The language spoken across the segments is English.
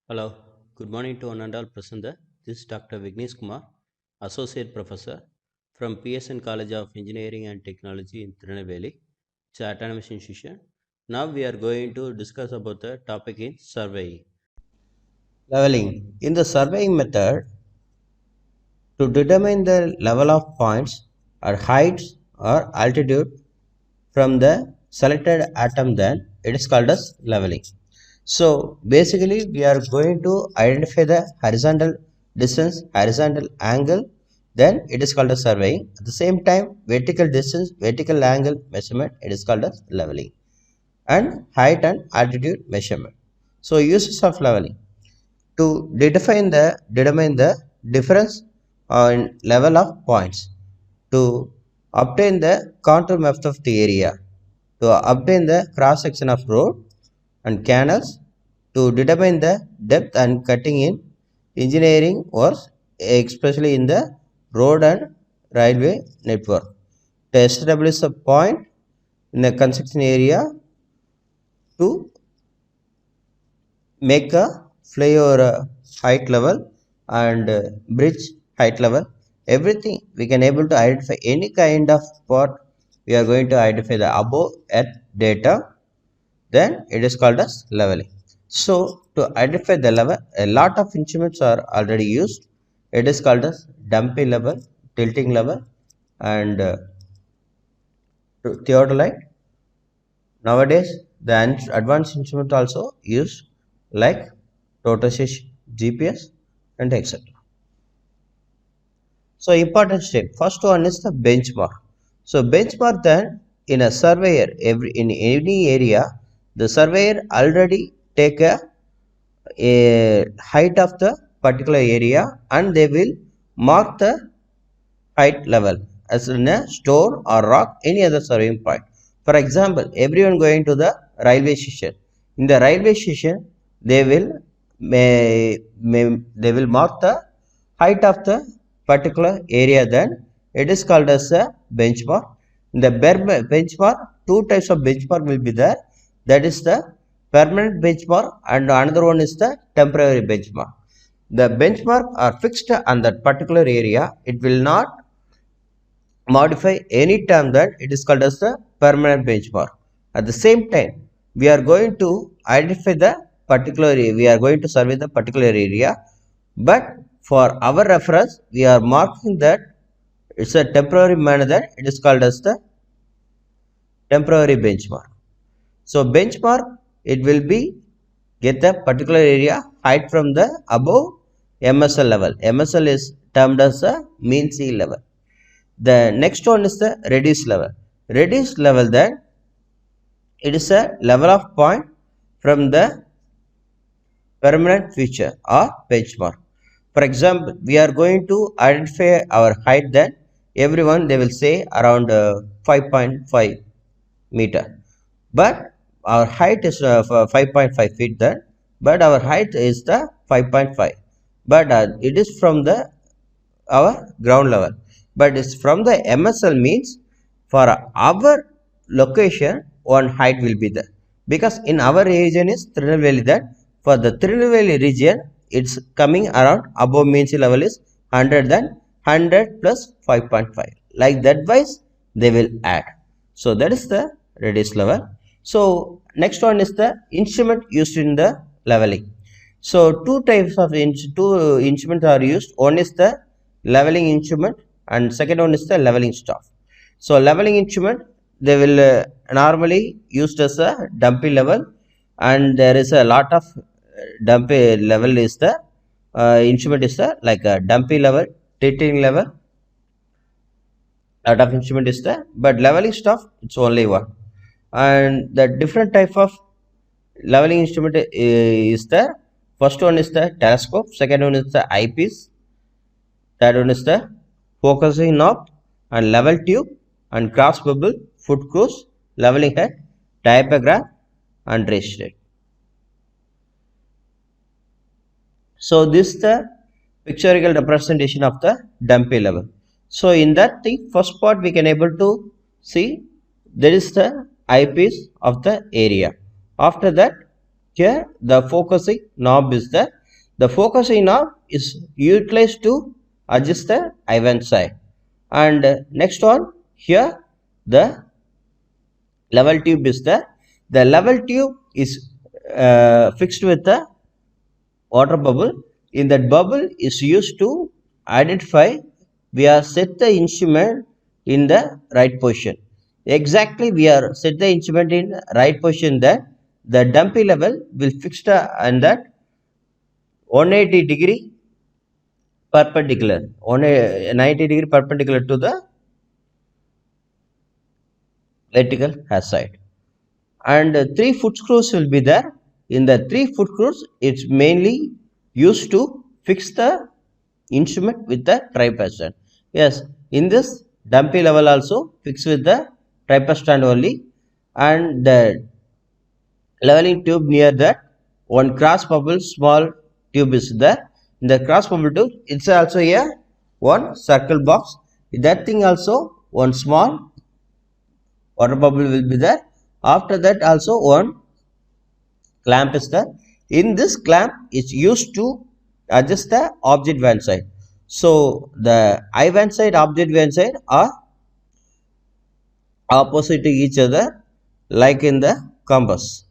Hello, good morning to one and all present there. This is Dr. Vignesh Kumar, Associate Professor from PSN College of Engineering and Technology in Tirunelveli, it's an autonomous institution. Now we are going to discuss about the topic in surveying. Leveling. In the surveying method, to determine the level of points or heights or altitude from the selected atom, then it is called as leveling. So basically we are going to identify the horizontal distance, horizontal angle, then it is called as surveying. At the same time, vertical distance, vertical angle measurement, it is called as leveling, and height and altitude measurement. So uses of leveling to determine the difference in level of points, to obtain the contour map of the area, to obtain the cross section of road and canals, to determine the depth and cutting in engineering works, especially in the road and railway network, to establish a point in the construction area, to make a flyover height level and bridge height level. Everything we can able to identify any kind of part, we are going to identify the above earth data, then it is called as leveling. So to identify the level, a lot of instruments are already used. It is called as dumpy level, tilting level, and theodolite. Nowadays, the advanced instrument also used like rotations, GPS, and etc. So important step. First one is the benchmark. So benchmark, then in a surveyor, in any area, the surveyor already take a height of the particular area, and they will mark the height level as in a stone or rock, any other surveying point. For example, everyone going to the railway station. In the railway station, they will they will mark the height of the particular area. Then it is called as a benchmark. In the benchmark, two types of benchmark will be there. That is the permanent benchmark, and another one is the temporary benchmark. The benchmark are fixed on that particular area. It will not modify any term, that it is called as the permanent benchmark. At the same time, we are going to identify the particular area, we are going to survey the particular area, but for our reference, we are marking that it's a temporary manner, that it is called as the temporary benchmark. So benchmark, it will be get the particular area height from the above MSL level. MSL is termed as a mean sea level. The next one is the reduced level. Reduced level, then it is a level of point from the permanent feature or benchmark. For example, we are going to identify our height, then everyone they will say around 5.5 meter, but our height is 5.5 feet then, but our height is the 5.5, but it is from the our ground level, but it's from the MSL, means for our location one height will be there, because in our region is Tirunelveli, that for the Tirunelveli region it's coming around above mean sea level is 100, then 100 plus 5.5, like that wise they will add. So that is the radius level. So next one is the instrument used in the leveling. So two types of two instruments are used. One is the leveling instrument, and second one is the leveling staff. So leveling instrument, they will normally used as a dumpy level, and there is a lot of dumpy level is the instrument is the like a dumpy level, tilting level, lot of instrument is there, but leveling stuff it's only one. And the different type of leveling instrument is there. First one is the telescope, second one is the eyepiece, third one is the focusing knob and level tube and cross bubble, foot cruise, leveling head, diaphragm, and raised rate. So this is the pictorial representation of the dumpy level. So in that thing, first part we can able to see there is the eyepiece of the area. After that, here the focusing knob is there. The focusing knob is utilized to adjust the event side. And next one, here the level tube is there. The level tube is fixed with the water bubble. In that bubble is used to identify we are set the instrument in the right position. Exactly, we are set the instrument in right position, that the dumpy level will fix the and that 180-degree perpendicular, 90-degree perpendicular to the vertical side. And 3 foot screws will be there. In the 3 foot screws, it's mainly used to fix the instrument with the tripod stand. Yes, in this dumpy level also fixed with the tripod stand only, and the leveling tube near that one cross bubble small tube is there. In the cross bubble tube, it's also a one circle box. In that thing also one small water bubble will be there. After that also one clamp is there. In this clamp is used to adjust the object van side. So the eye van side, object van side are opposite to each other, like in the compass.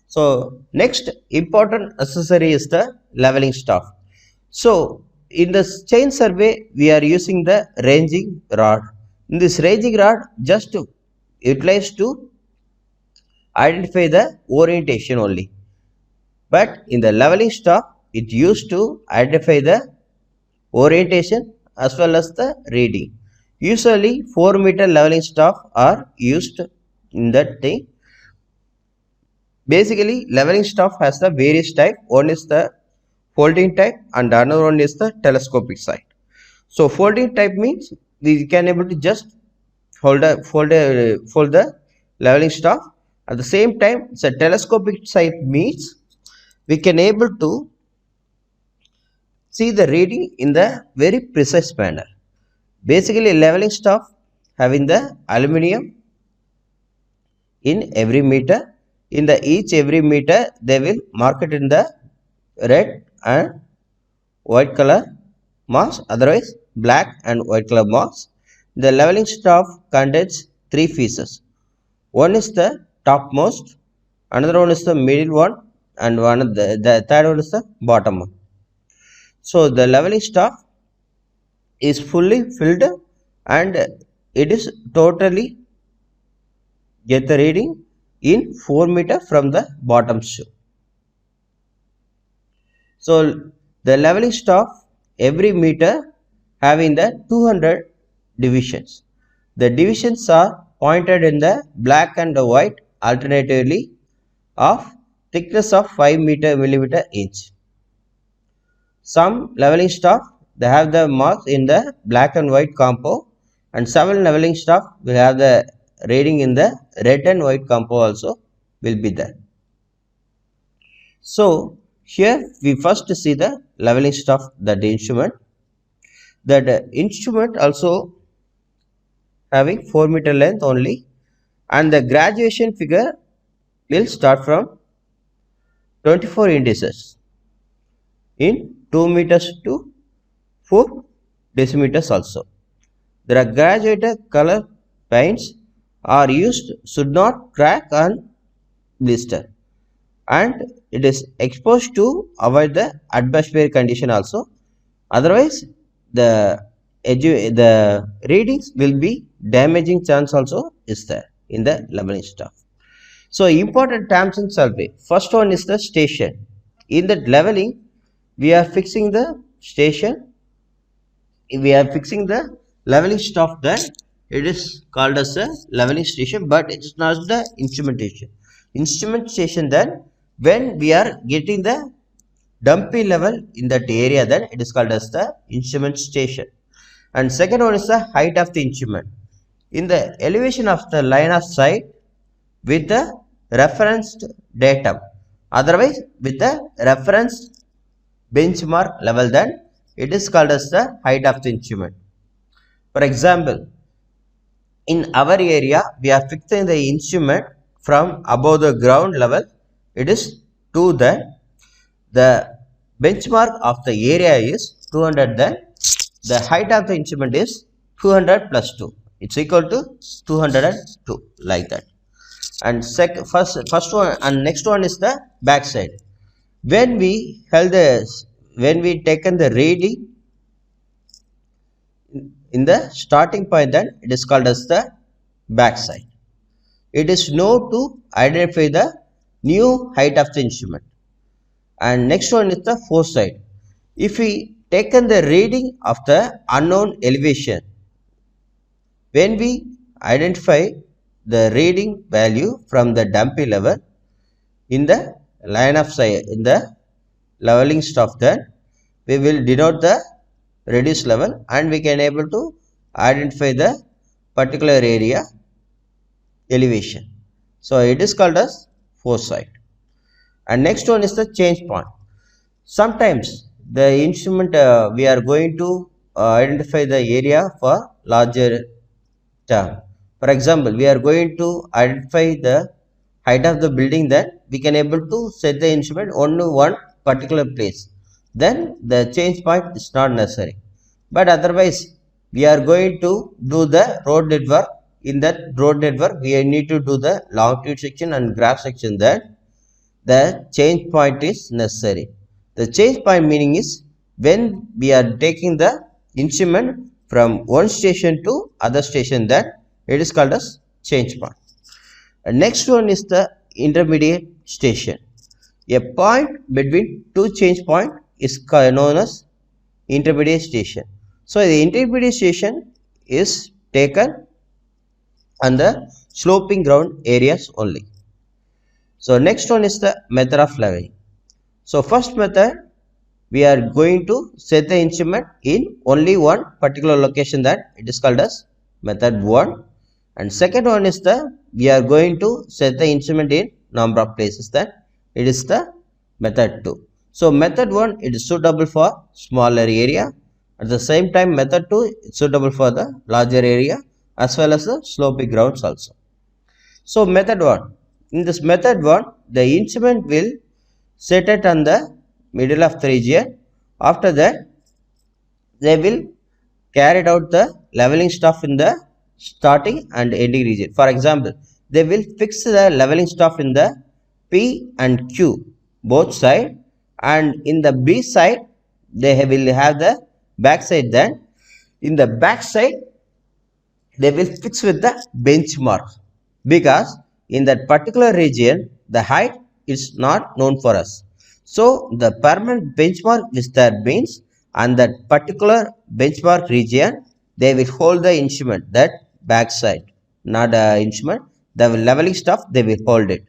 So next important accessory is the leveling staff. So in the chain survey we are using the ranging rod. In this ranging rod just to utilize to identify the orientation only. But in the leveling staff it used to identify the orientation as well as the reading. Usually 4-meter leveling staff are used in that thing. Basically leveling staff has the various type. One is the folding type and another one is the telescopic side. So folding type means we can able to just fold the leveling staff. At the same time, it's a telescopic side means we can able to see the reading in the very precise manner. Basically leveling staff having the aluminium in every meter. In the every meter they will mark it in the red and white color marks, otherwise black and white color marks. The leveling staff contains 3 pieces. One is the topmost, another one is the middle one, and the third one is the bottom one. So the leveling staff is fully filled and it is totally get the reading in 4 meter from the bottom shoe. So the leveling staff every meter having the 200 divisions. The divisions are pointed in the black and the white alternatively of thickness of 5 millimeter each. Some leveling staff they have the marks in the black and white compo, and several leveling staff will have the reading in the red and white compo also will be there. So here we first see the leveling staff, that instrument. That instrument also having 4 meter length only, and the graduation figure will start from 24 indices in 2 meters to 4 decimeters also. There are graduated color paints are used, should not crack and blister, and it is exposed to avoid the atmospheric condition also. Otherwise the readings will be damaging chance also is there in the leveling staff. So important terms in survey. First one is the station. In the leveling we are fixing the station. We are fixing the leveling staff, then it is called as a leveling station, but it is not the instrumentation. Instrumentation, then when we are getting the dumpy level in that area, then it is called as the instrument station. And second one is the height of the instrument. In the elevation of the line of sight with the referenced datum, otherwise with the referenced benchmark level, then it is called as the height of the instrument. For example, in our area we are fixing the instrument from above the ground level, it is to the benchmark of the area is 200, then the height of the instrument is 200 plus 2. It's equal to 202, like that. And first one and next one is the back side. When we taken the reading in the starting point, then it is called as the back side. It is known to identify the new height of the instrument. And next one is the foresight. If we taken the reading of the unknown elevation, when we identify the reading value from the dumpy level in the line of sight, in the leveling stuff, then we will denote the reduced level and we can able to identify the particular area elevation. So it is called as foresight. And next one is the change point. Sometimes the instrument we are going to identify the area for larger term. For example, we are going to identify the height of the building, that we can able to set the instrument only one particular place. Then the change point is not necessary. But otherwise, we are going to do the road network. In that road network, we need to do the longitude section and graph section. Then the change point is necessary. The change point meaning is when we are taking the instrument from one station to other station, that it is called as change point. And next one is the intermediate station. A point between two change point is known as intermediate station. So the intermediate station is taken on the sloping ground areas only. So next one is the method of leveling. So first method, we are going to set the instrument in only one particular location, that it is called as method 1. And second one is we are going to set the instrument in number of places, that it is the method 2. So method 1, it is suitable for smaller area. At the same time, method 2 is suitable for the larger area as well as the sloping grounds also. So method 1. In this method 1, the instrument will set it on the middle of the region. After that, they will carry out the leveling stuff in the starting and ending region. For example, they will fix the leveling stuff in the P and Q both side, and in the B side they will have the back side. Then in the back side they will fix with the benchmark, because in that particular region the height is not known for us. So the permanent benchmark which that means, and that particular benchmark region they will hold the instrument, that back side, not the instrument, the leveling stuff they will hold it.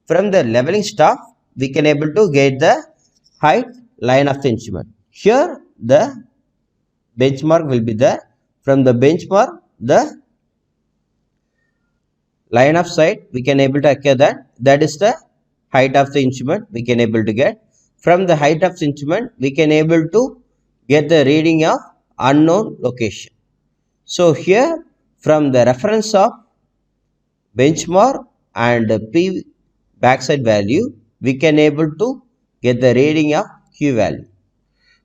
From the leveling stuff we can able to get the height line of the instrument. Here the benchmark will be there. From the benchmark, the line of sight we can able to acquire that is the height of the instrument we can able to get. From the height of the instrument we can able to get the reading of unknown location. So here from the reference of benchmark and P backside value we can able to get the reading of Q value.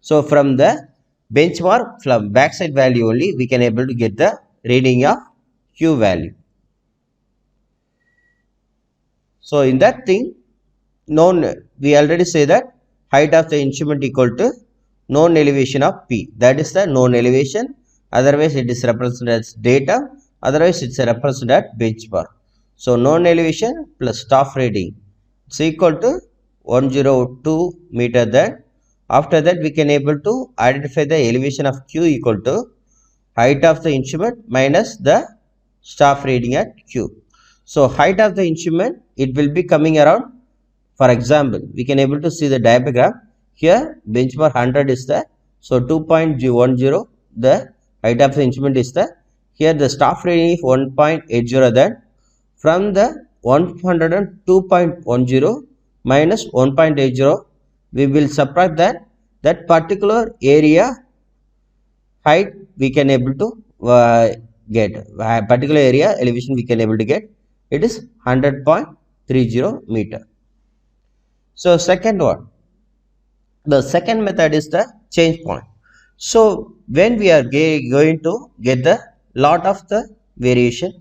So from the benchmark from backside value only we can able to get the reading of Q value. So in that thing, we already say that height of the instrument equal to known elevation of P. That is the known elevation. Otherwise it is represented as data. Otherwise it is represented as benchmark. So known elevation plus staff reading is equal to 102 meter. Then after that we can able to identify the elevation of Q equal to height of the instrument minus the staff reading at Q. So height of the instrument, it will be coming around. For example, we can able to see the diagram. Here benchmark 100 is there. So 2.10 the height of the instrument is there. Here the staff reading is 1.80. Then from the 102.10 minus 1.80, we will subtract that particular area height we can able to get, particular area elevation we can able to get. it is 100.30 meter. So second one, the second method is the change point. So when we are going to get the lot of the variation,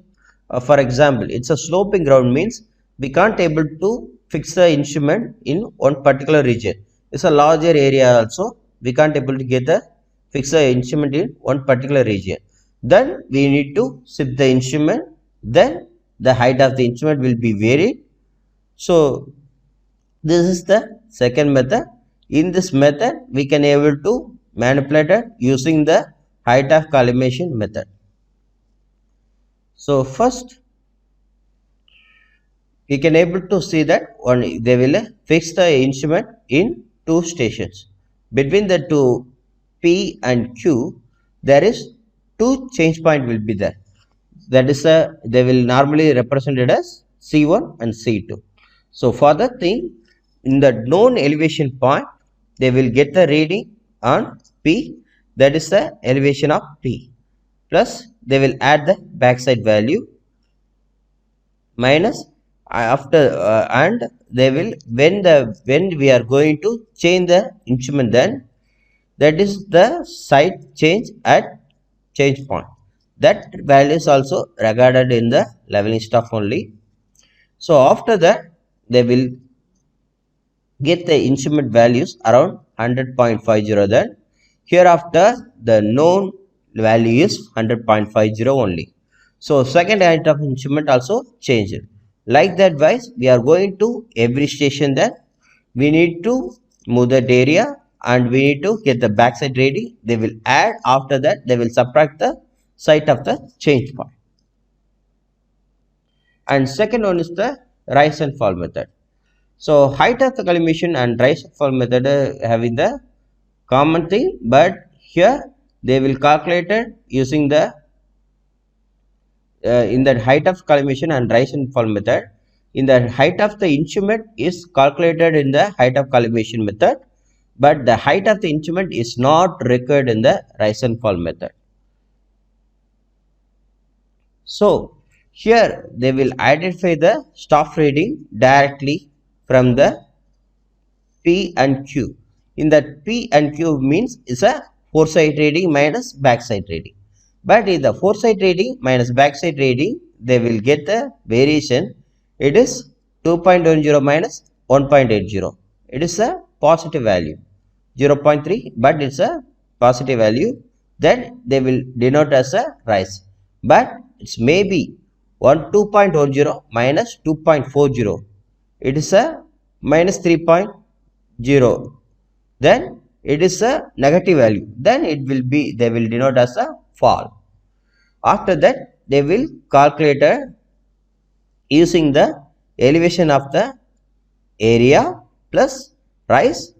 for example, it's a sloping ground means we can't able to fix the instrument in one particular region. It's a larger area also, we can't able to get the fix the instrument in one particular region. Then we need to shift the instrument, then the height of the instrument will be varied. So this is the second method. In this method, we can able to manipulate it using the height of collimation method. So first, we can able to see that they will fix the instrument in two stations. Between the two P and Q, there is two change point will be there. That is they will normally represented as C1 and C2. So for the thing, in the known elevation point, they will get the reading on P, that is the elevation of P, plus they will add the backside value minus and they will when we are going to change the instrument, then that is the side change at change point. That value is also regarded in the leveling stuff only. So after that, they will get the instrument values around 100.50. Then hereafter the known value is 100.50 only. So second height of instrument also changed. Like that wise, we are going to every station, then we need to move that area and we need to get the backside ready. They will add, after that they will subtract the site of the change point. And second one is the rise and fall method. So height of the collimation and rise and fall method having the common thing, but here they will calculate it using the in the height of collimation and rise and fall method. In the height of the instrument is calculated in the height of collimation method, but the height of the instrument is not required in the rise and fall method. So here they will identify the staff reading directly from the P and Q. In that P and Q means is a foresight reading minus backside reading. But in the foresight reading minus backside reading, they will get the variation. It is 2.10 minus 1.80. It is a positive value, 0.3, but it's a positive value. Then they will denote as a rise. But it's maybe 2.10 minus 2.40. It is a minus 3.0. Then it is a negative value. Then it will be, they will denote as a fall. After that, they will calculate using the elevation of the area plus rise,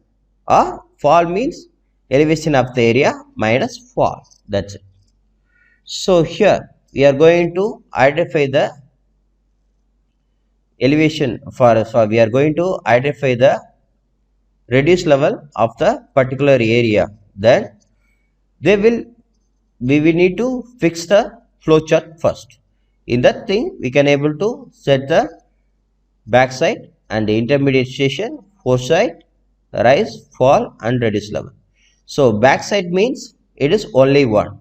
or fall means elevation of the area minus fall. That's it. So here we are going to identify the elevation we are going to identify the reduced level of the particular area. Then we will need to fix the flow chart first. In that thing, we can able to set the backside and the intermediate station, foresight, rise, fall and reduced level. So backside means it is only one.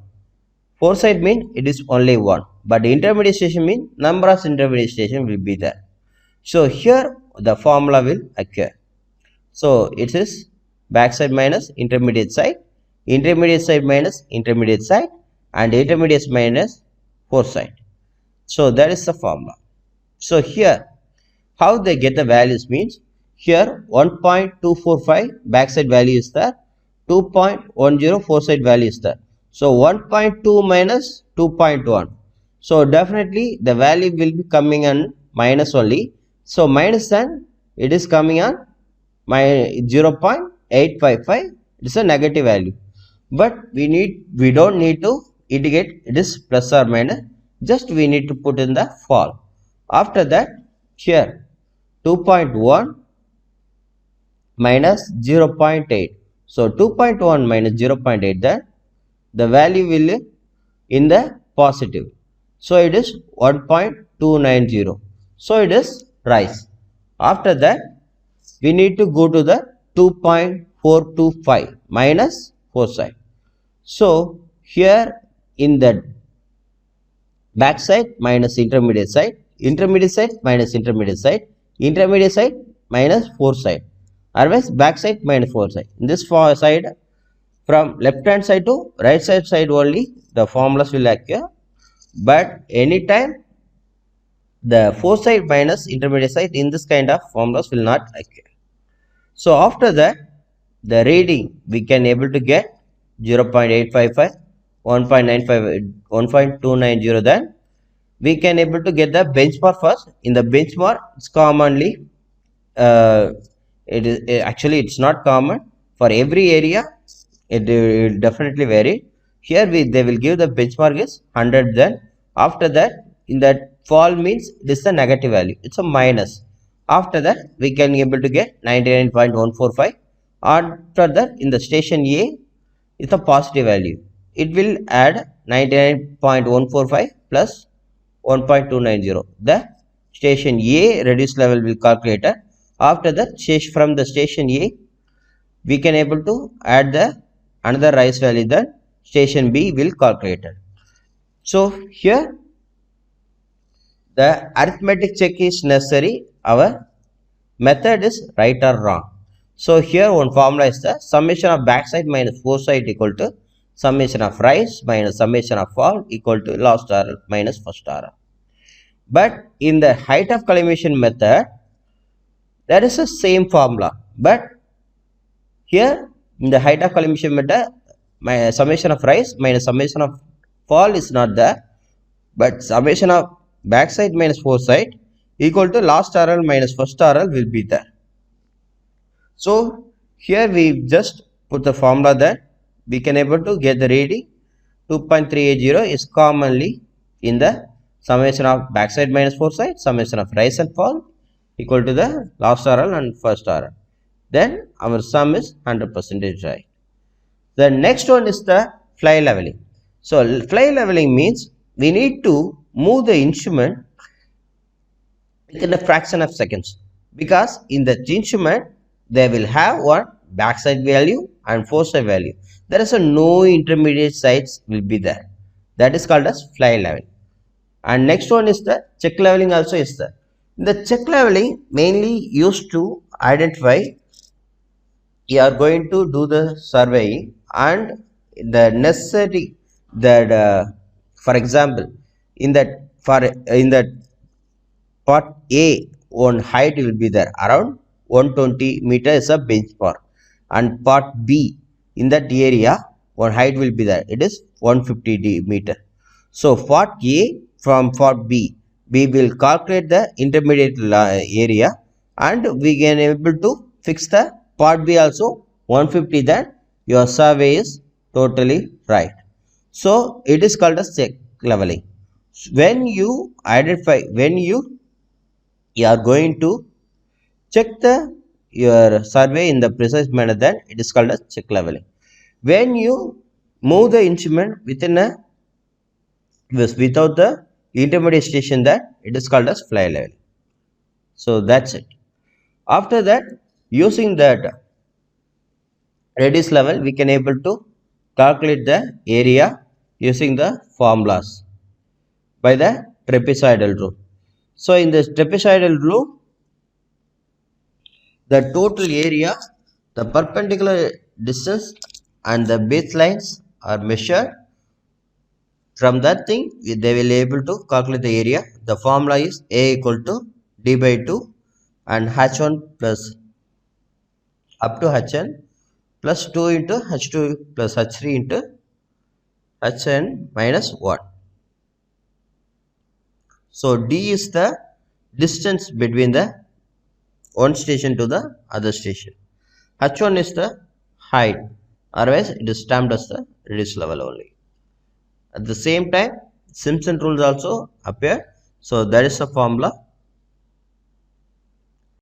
Foresight means it is only one. But the intermediate station means number of intermediate station will be there. So here the formula will occur. So it is backside minus intermediate side minus intermediate side, and intermediate minus foresight. So that is the formula. So here how they get the values means, here 1.245 backside value is there, 2.10 foresight value is there. So 1.2 minus 2.1. So definitely the value will be coming on minus only. So minus, then it is coming on my 0.855. It is a negative value. But we don't need to indicate it is plus or minus. Just we need to put in the fall. After that, here 2.1 minus 0.8. So 2.1 minus 0.8, then the value will in the positive. So it is 1.290. So it is rise. After that we need to go to the 2.425 minus foreside. So here in the backside minus intermediate side, intermediate side minus intermediate side, intermediate side minus foreside, otherwise backside minus foreside. In this side, from left hand side to right side only the formulas will occur, but anytime the foreside minus intermediate side in this kind of formulas will not occur. So after that the reading we can able to get 0.855, 1.95, 1.290. Then we can able to get the benchmark first. In the benchmark it's commonly actually it's not common for every area, it will definitely vary. Here they will give the benchmark is 100. Then after that in that fall means this is a negative value, it's a minus. After that we can able to get 99.145. After that in the station A it's a positive value, it will add 99.145 plus 1.290. The station A reduced level will calculated. After that from the station A we can able to add the another rise value, that station B will calculated. So here the arithmetic check is necessary, our method is right or wrong. So here one formula is the summation of backside minus foreside equal to summation of rise minus summation of fall equal to last RL minus first RL. But in the height of collimation method that is the same formula, but here in the height of collimation method my summation of rise minus summation of fall is not there, but summation of backside minus foreside equal to last RL minus first RL will be there. So here we just put the formula that we can able to get the reading 2.380 is commonly in the summation of backside minus foreside, summation of rise and fall equal to the last RL and first RL. Then our sum is 100% right. The next one is the fly leveling. So fly leveling means we need to move the instrument within a fraction of seconds, because in the instrument they will have one backside value and foreside value. There is a no intermediate sides will be there. That is called as fly leveling. And next one is the check leveling also is there. The check leveling mainly used to identify you are going to do the surveying and the necessary that for example in that part A one height will be there around 120 meter is a benchmark, and part B in that area one height will be there, it is 150 meter. So part A from part B we will calculate the intermediate area and we can able to fix the part B also 150, then your survey is totally right. So it is called as check leveling. When you identify, when you are going to check your survey in the precise manner, then it is called as check leveling. When you move the instrument within a without the intermediate station, that it is called as fly leveling. So that's it. After that, using that radius level we can able to calculate the area using the formulas by the trapezoidal rule. So in this trapezoidal rule, the total area, the perpendicular distance and the baselines are measured. From that thing they will able to calculate the area. The formula is A equal to D by 2 and H1 plus up to Hn plus 2 into H2 plus H3 into Hn minus 1. So D is the distance between the one station to the other station. H1 is the height, otherwise it is stamped as the radius level only. At the same time Simpson rules also appear, so that is the formula.